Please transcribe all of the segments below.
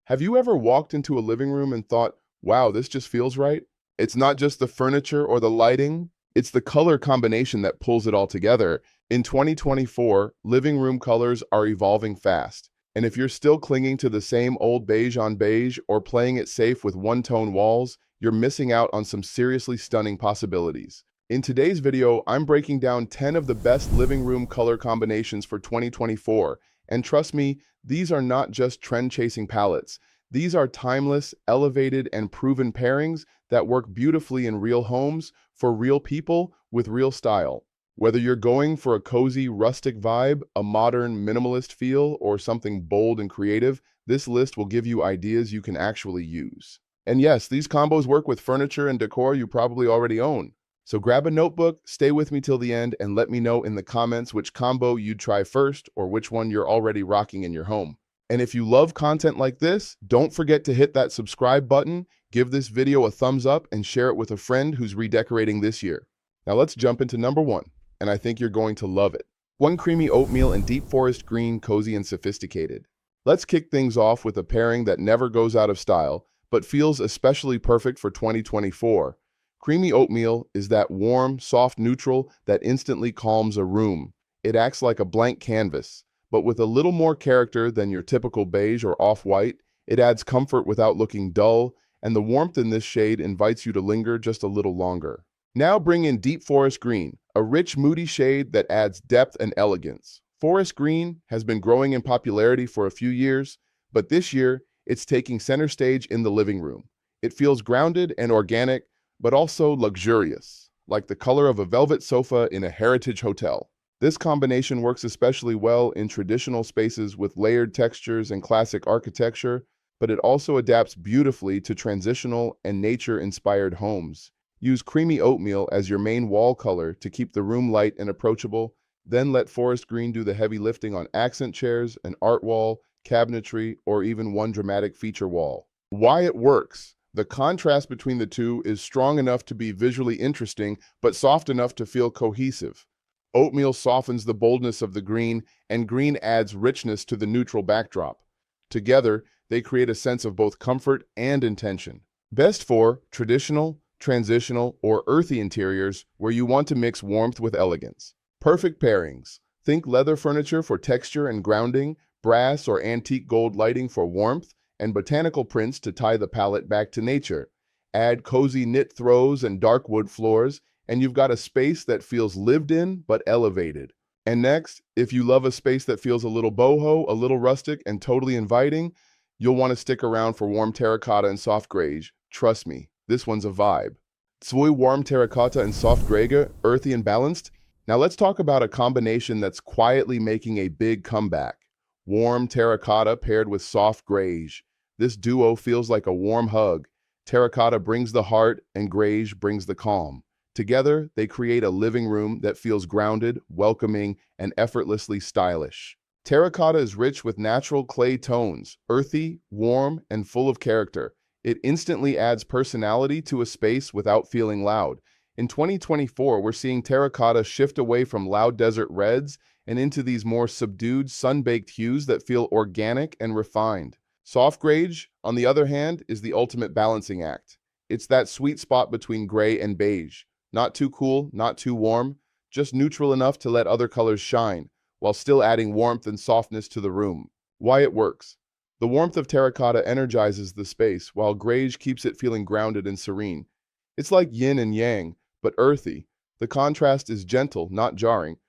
Have you ever walked into a living room and thought, wow, this just feels right? It's not just the furniture or the lighting, it's the color combination that pulls it all together. In 2024, living room colors are evolving fast. And if you're still clinging to the same old beige on beige or playing it safe with one-tone walls, you're missing out on some seriously stunning possibilities. In today's video, I'm breaking down 10 of the best living room color combinations for 2024. And trust me, these are not just trend-chasing palettes. These are timeless, elevated, and proven pairings that work beautifully in real homes for real people with real style. Whether you're going for a cozy, rustic vibe, a modern, minimalist feel, or something bold and creative, this list will give you ideas you can actually use. And yes, these combos work with furniture and decor you probably already own. So grab a notebook, stay with me till the end, and let me know in the comments which combo you'd try first or which one you're already rocking in your home. And if you love content like this, don't forget to hit that subscribe button, give this video a thumbs up, and share it with a friend who's redecorating this year. Now let's jump into number one, and I think you're going to love it. One creamy oatmeal and deep forest green, cozy and sophisticated. Let's kick things off with a pairing that never goes out of style, but feels especially perfect for 2024. Creamy oatmeal is that warm, soft neutral that instantly calms a room. It acts like a blank canvas, but with a little more character than your typical beige or off-white. It adds comfort without looking dull, and the warmth in this shade invites you to linger just a little longer. Now bring in deep forest green, a rich, moody shade that adds depth and elegance. Forest green has been growing in popularity for a few years, but this year, it's taking center stage in the living room. It feels grounded and organic, but also luxurious, like the color of a velvet sofa in a heritage hotel. This combination works especially well in traditional spaces with layered textures and classic architecture, but it also adapts beautifully to transitional and nature-inspired homes. Use creamy oatmeal as your main wall color to keep the room light and approachable, then let forest green do the heavy lifting on accent chairs, an art wall, cabinetry, or even one dramatic feature wall. Why it works? The contrast between the two is strong enough to be visually interesting, but soft enough to feel cohesive. Oatmeal softens the boldness of the green, and green adds richness to the neutral backdrop. Together, they create a sense of both comfort and intention. Best for traditional, transitional, or earthy interiors where you want to mix warmth with elegance. Perfect pairings. Think leather furniture for texture and grounding, brass or antique gold lighting for warmth, and botanical prints to tie the palette back to nature. Add cozy knit throws and dark wood floors, and you've got a space that feels lived in but elevated. And next, if you love a space that feels a little boho, a little rustic, and totally inviting, you'll want to stick around for warm terracotta and soft greige. Trust me, this one's a vibe. Zwei warm terracotta and soft greige, earthy and balanced. Now let's talk about a combination that's quietly making a big comeback. Warm terracotta paired with soft greige. This duo feels like a warm hug. Terracotta brings the heart and greige brings the calm. Together, they create a living room that feels grounded, welcoming, and effortlessly stylish. Terracotta is rich with natural clay tones, earthy, warm, and full of character. It instantly adds personality to a space without feeling loud. In 2024, we're seeing terracotta shift away from loud desert reds and into these more subdued, sun-baked hues that feel organic and refined. Soft greige, on the other hand, is the ultimate balancing act. It's that sweet spot between gray and beige. Not too cool, not too warm, just neutral enough to let other colors shine, while still adding warmth and softness to the room. Why it works? The warmth of terracotta energizes the space, while greige keeps it feeling grounded and serene. It's like yin and yang, but earthy. The contrast is gentle, not jarring.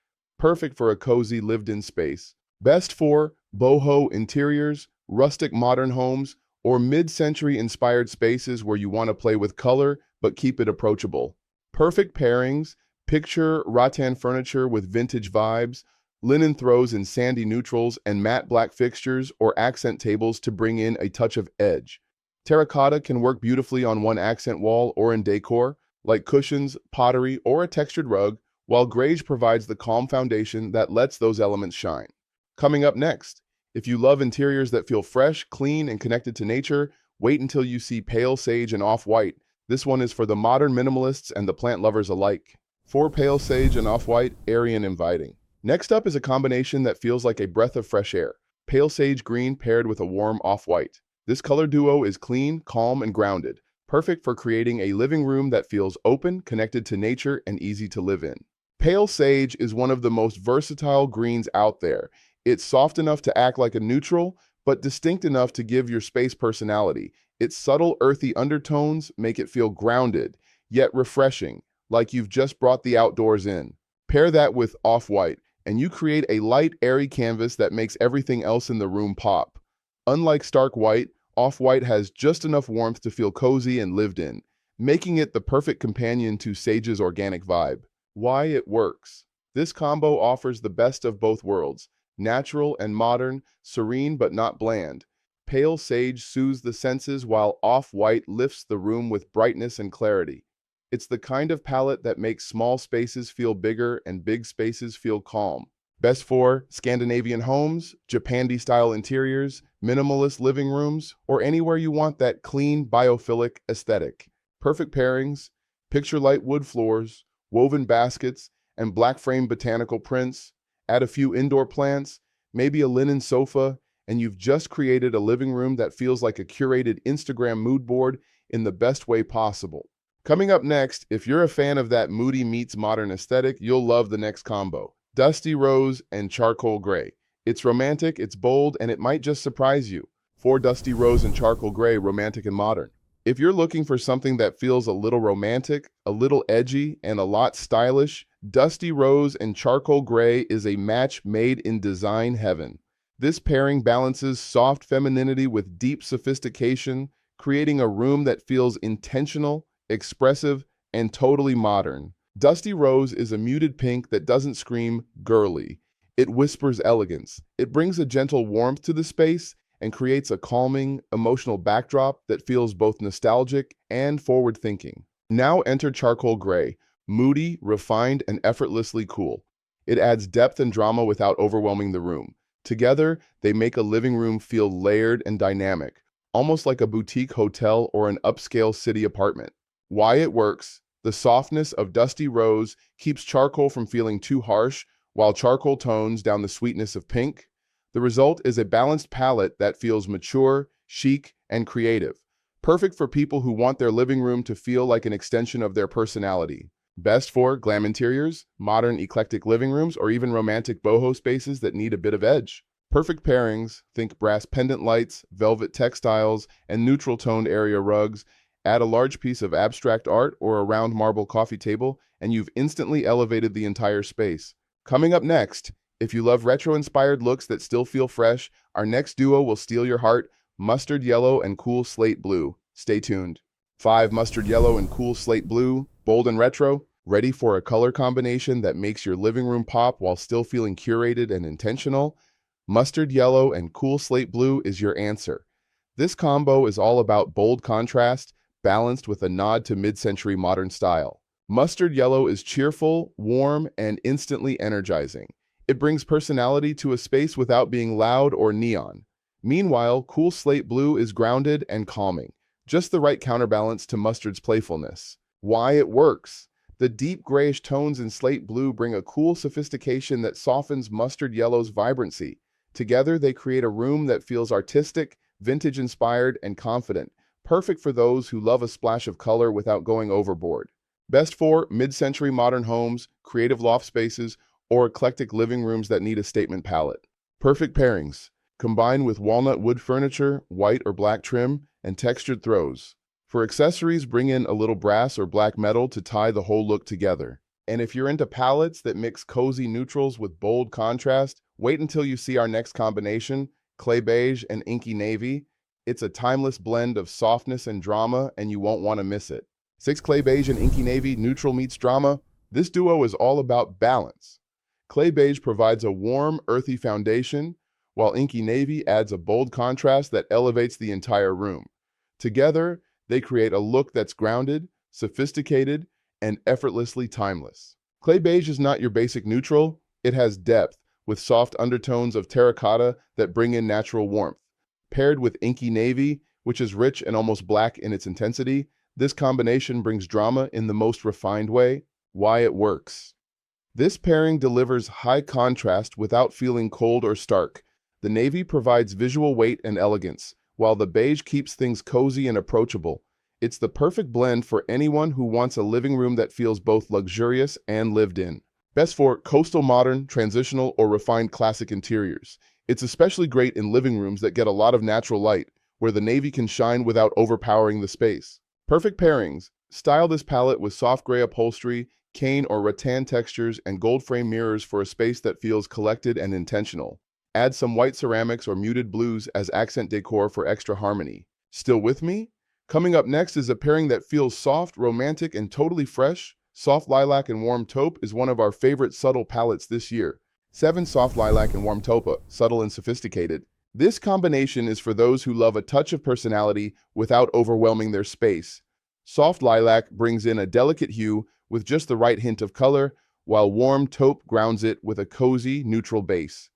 Perfect for a cozy, lived-in space. Best for boho interiors, rustic modern homes, or mid-century inspired spaces where you want to play with color but keep it approachable. Perfect pairings, picture rattan furniture with vintage vibes, linen throws in sandy neutrals, and matte black fixtures or accent tables to bring in a touch of edge. Terracotta can work beautifully on one accent wall or in decor, like cushions, pottery, or a textured rug, while greige provides the calm foundation that lets those elements shine. Coming up next, if you love interiors that feel fresh, clean, and connected to nature, wait until you see pale sage and off-white. This one is for the modern minimalists and the plant lovers alike. For pale sage and off-white, airy and inviting. Next up is a combination that feels like a breath of fresh air. Pale sage green paired with a warm off-white. This color duo is clean, calm, and grounded, perfect for creating a living room that feels open, connected to nature, and easy to live in. Pale sage is one of the most versatile greens out there. It's soft enough to act like a neutral, but distinct enough to give your space personality. Its subtle, earthy undertones make it feel grounded, yet refreshing, like you've just brought the outdoors in. Pair that with off-white, and you create a light, airy canvas that makes everything else in the room pop. Unlike stark white, off-white has just enough warmth to feel cozy and lived in, making it the perfect companion to Sage's organic vibe. Why it works. This combo offers the best of both worlds, natural and modern, serene but not bland. Pale sage soothes the senses while off-white lifts the room with brightness and clarity. It's the kind of palette that makes small spaces feel bigger and big spaces feel calm. Best for Scandinavian homes, Japandi-style interiors, minimalist living rooms, or anywhere you want that clean, biophilic aesthetic. Perfect pairings, picture light wood floors, woven baskets, and black frame botanical prints. Add a few indoor plants, maybe a linen sofa, and you've just created a living room that feels like a curated Instagram mood board in the best way possible. Coming up next, if you're a fan of that moody meets modern aesthetic, you'll love the next combo. Dusty rose and charcoal gray. It's romantic, it's bold, and it might just surprise you. For dusty rose and charcoal gray, romantic and modern. If you're looking for something that feels a little romantic, a little edgy, and a lot stylish, dusty rose and charcoal gray is a match made in design heaven. This pairing balances soft femininity with deep sophistication, creating a room that feels intentional, expressive, and totally modern. Dusty rose is a muted pink that doesn't scream girly. It whispers elegance. It brings a gentle warmth to the space and creates a calming, emotional backdrop that feels both nostalgic and forward-thinking. Now enter charcoal gray, moody, refined, and effortlessly cool. It adds depth and drama without overwhelming the room. Together, they make a living room feel layered and dynamic, almost like a boutique hotel or an upscale city apartment. Why it works. The softness of dusty rose keeps charcoal from feeling too harsh, while charcoal tones down the sweetness of pink. The result is a balanced palette that feels mature, chic, and creative, perfect for people who want their living room to feel like an extension of their personality. Best for glam interiors, modern eclectic living rooms, or even romantic boho spaces that need a bit of edge. Perfect pairings, think brass pendant lights, velvet textiles, and neutral-toned area rugs. Add a large piece of abstract art or a round marble coffee table, and you've instantly elevated the entire space. Coming up next, if you love retro-inspired looks that still feel fresh, our next duo will steal your heart, mustard yellow and cool slate blue. Stay tuned. 5 mustard yellow and cool slate blue, bold and retro, ready for a color combination that makes your living room pop while still feeling curated and intentional? Mustard yellow and cool slate blue is your answer. This combo is all about bold contrast, balanced with a nod to mid-century modern style. Mustard yellow is cheerful, warm, and instantly energizing. It brings personality to a space without being loud or neon. Meanwhile, cool slate blue is grounded and calming, just the right counterbalance to mustard's playfulness. Why it works. The deep grayish tones in slate blue bring a cool sophistication that softens mustard yellow's vibrancy. Together, they create a room that feels artistic, vintage-inspired, and confident, perfect for those who love a splash of color without going overboard. Best for mid-century modern homes, creative loft spaces, or eclectic living rooms that need a statement palette. Perfect pairings. Combine with walnut wood furniture, white or black trim, and textured throws. For accessories, bring in a little brass or black metal to tie the whole look together. And if you're into palettes that mix cozy neutrals with bold contrast, wait until you see our next combination, clay beige and inky navy. It's a timeless blend of softness and drama, and you won't want to miss it. 6 clay beige and inky navy, neutral meets drama. This duo is all about balance. Clay beige provides a warm, earthy foundation, while inky navy adds a bold contrast that elevates the entire room. Together, they create a look that's grounded, sophisticated, and effortlessly timeless. Clay beige is not your basic neutral. It has depth, with soft undertones of terracotta that bring in natural warmth. Paired with inky navy, which is rich and almost black in its intensity, this combination brings drama in the most refined way. Why it works. This pairing delivers high contrast without feeling cold or stark. The navy provides visual weight and elegance, while the beige keeps things cozy and approachable. It's the perfect blend for anyone who wants a living room that feels both luxurious and lived in. Best for coastal modern, transitional, or refined classic interiors. It's especially great in living rooms that get a lot of natural light, where the navy can shine without overpowering the space. Perfect pairings. Style this palette with soft gray upholstery, cane or rattan textures, and gold frame mirrors for a space that feels collected and intentional. Add some white ceramics or muted blues as accent decor for extra harmony. Still with me? Coming up next is a pairing that feels soft, romantic, and totally fresh. Soft lilac and warm taupe is one of our favorite subtle palettes this year. 7 Soft lilac and warm taupe, subtle and sophisticated. This combination is for those who love a touch of personality without overwhelming their space. Soft lilac brings in a delicate hue with just the right hint of color, while warm taupe grounds it with a cozy, neutral base.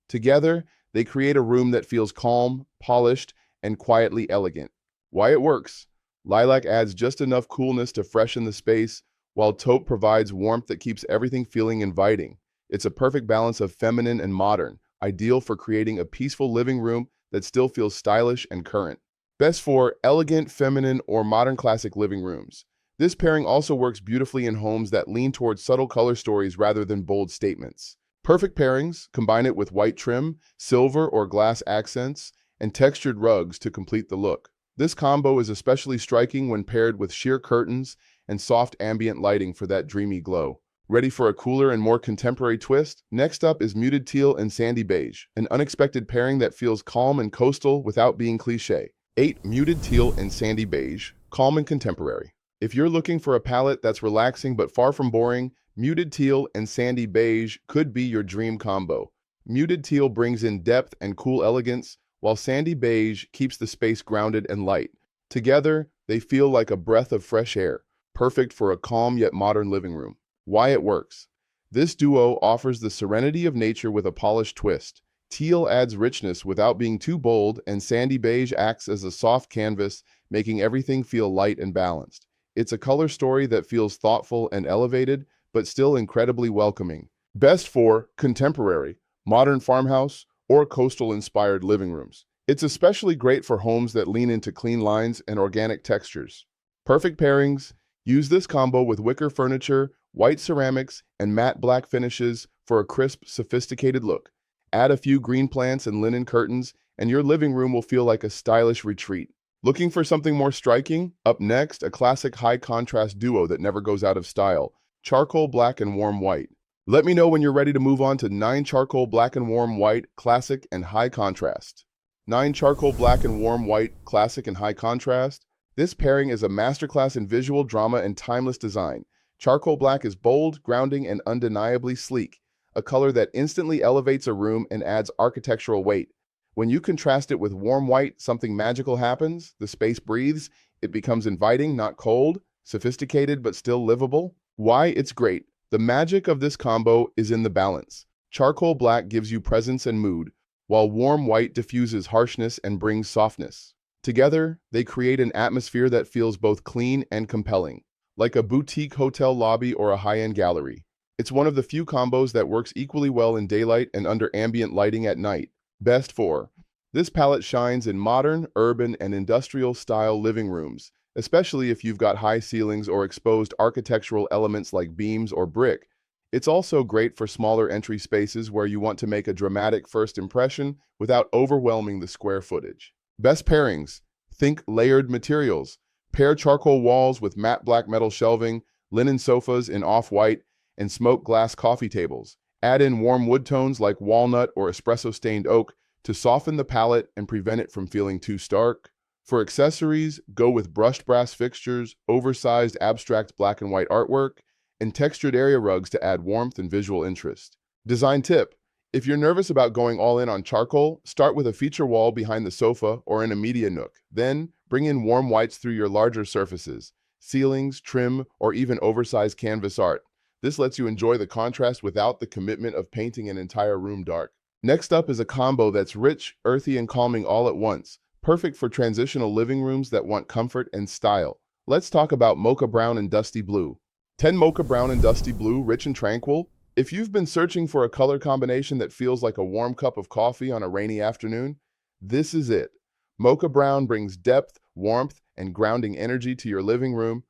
Together, they create a room that feels calm, polished, and quietly elegant. Why it works? Lilac adds just enough coolness to freshen the space, while taupe provides warmth that keeps everything feeling inviting. It's a perfect balance of feminine and modern, ideal for creating a peaceful living room that still feels stylish and current. Best for elegant, feminine, or modern classic living rooms. This pairing also works beautifully in homes that lean towards subtle color stories rather than bold statements. Perfect pairings, combine it with white trim, silver or glass accents, and textured rugs to complete the look. This combo is especially striking when paired with sheer curtains and soft ambient lighting for that dreamy glow. Ready for a cooler and more contemporary twist? Next up is muted teal and sandy beige, an unexpected pairing that feels calm and coastal without being cliché. 8 Muted teal and sandy beige, calm and contemporary. If you're looking for a palette that's relaxing but far from boring, muted teal and sandy beige could be your dream combo. Muted teal brings in depth and cool elegance, while sandy beige keeps the space grounded and light. Together, they feel like a breath of fresh air, perfect for a calm yet modern living room. Why it works? This duo offers the serenity of nature with a polished twist. Teal adds richness without being too bold, and sandy beige acts as a soft canvas, making everything feel light and balanced. It's a color story that feels thoughtful and elevated, but still incredibly welcoming. Best for contemporary, modern farmhouse, or coastal-inspired living rooms. It's especially great for homes that lean into clean lines and organic textures. Perfect pairings. Use this combo with wicker furniture, white ceramics, and matte black finishes for a crisp, sophisticated look. Add a few green plants and linen curtains, and your living room will feel like a stylish retreat. Looking for something more striking? Up next, a classic high-contrast duo that never goes out of style, charcoal black and warm white. Let me know when you're ready to move on to 9 charcoal black and warm white, classic and high contrast. 9 charcoal black and warm white, classic and high contrast. This pairing is a masterclass in visual drama and timeless design. Charcoal black is bold, grounding, and undeniably sleek, a color that instantly elevates a room and adds architectural weight. When you contrast it with warm white, something magical happens. The space breathes. It becomes inviting, not cold, sophisticated but still livable. Why it's great. The magic of this combo is in the balance. Charcoal black gives you presence and mood, while warm white diffuses harshness and brings softness. Together, they create an atmosphere that feels both clean and compelling, like a boutique hotel lobby or a high-end gallery. It's one of the few combos that works equally well in daylight and under ambient lighting at night. Best for. This palette shines in modern, urban, and industrial-style living rooms, especially if you've got high ceilings or exposed architectural elements like beams or brick. It's also great for smaller entry spaces where you want to make a dramatic first impression without overwhelming the square footage. Best pairings. Think layered materials. Pair charcoal walls with matte black metal shelving, linen sofas in off-white, and smoked glass coffee tables. Add in warm wood tones like walnut or espresso-stained oak to soften the palette and prevent it from feeling too stark. For accessories, go with brushed brass fixtures, oversized abstract black and white artwork, and textured area rugs to add warmth and visual interest. Design tip. If you're nervous about going all in on charcoal, start with a feature wall behind the sofa or in a media nook. Then, bring in warm whites through your larger surfaces, ceilings, trim, or even oversized canvas art. This lets you enjoy the contrast without the commitment of painting an entire room dark. Next up is a combo that's rich, earthy, and calming all at once. Perfect for transitional living rooms that want comfort and style. Let's talk about mocha brown and dusty blue. 10 Mocha brown and dusty blue, rich and tranquil. If you've been searching for a color combination that feels like a warm cup of coffee on a rainy afternoon, this is it. Mocha brown brings depth, warmth, and grounding energy to your living room.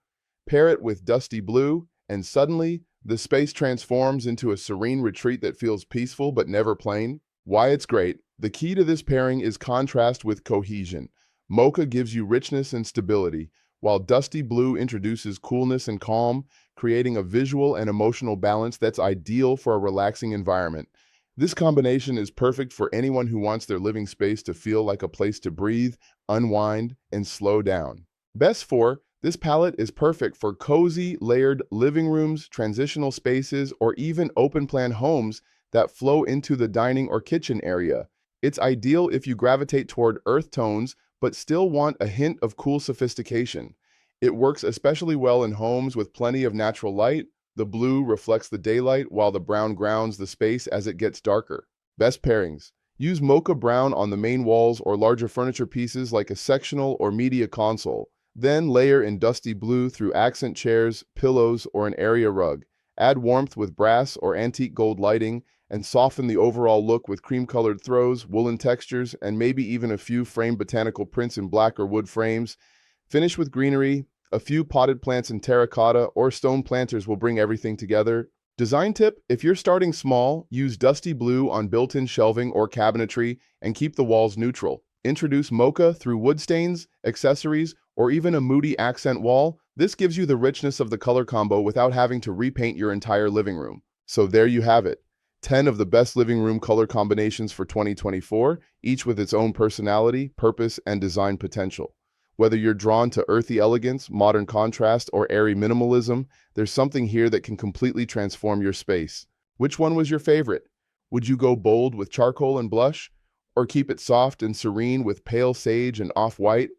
Pair it with dusty blue, and suddenly, the space transforms into a serene retreat that feels peaceful but never plain. Why it's great. The key to this pairing is contrast with cohesion. Mocha gives you richness and stability, while dusty blue introduces coolness and calm, creating a visual and emotional balance that's ideal for a relaxing environment. This combination is perfect for anyone who wants their living space to feel like a place to breathe, unwind, and slow down. Best for, this palette is perfect for cozy, layered living rooms, transitional spaces, or even open-plan homes that flow into the dining or kitchen area. It's ideal if you gravitate toward earth tones but still want a hint of cool sophistication. It works especially well in homes with plenty of natural light. The blue reflects the daylight while the brown grounds the space as it gets darker. Best pairings. Use mocha brown on the main walls or larger furniture pieces like a sectional or media console. Then layer in dusty blue through accent chairs, pillows, or an area rug. Add warmth with brass or antique gold lighting, and soften the overall look with cream-colored throws, woolen textures, and maybe even a few framed botanical prints in black or wood frames. Finish with greenery. A few potted plants in terracotta or stone planters will bring everything together. Design tip: if you're starting small, use dusty blue on built-in shelving or cabinetry and keep the walls neutral. Introduce mocha through wood stains, accessories, or even a moody accent wall. This gives you the richness of the color combo without having to repaint your entire living room. So there you have it. 10 of the best living room color combinations for 2024, each with its own personality, purpose, and design potential. Whether you're drawn to earthy elegance, modern contrast, or airy minimalism, there's something here that can completely transform your space. Which one was your favorite? Would you go bold with charcoal and blush, or keep it soft and serene with pale sage and off-white?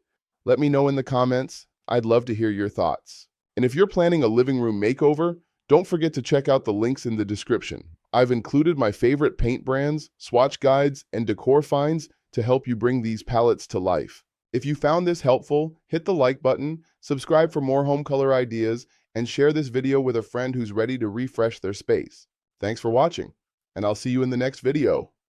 Let me know in the comments. I'd love to hear your thoughts. And if you're planning a living room makeover, don't forget to check out the links in the description. I've included my favorite paint brands, swatch guides, and decor finds to help you bring these palettes to life. If you found this helpful, hit the like button, subscribe for more home color ideas, and share this video with a friend who's ready to refresh their space. Thanks for watching, and I'll see you in the next video.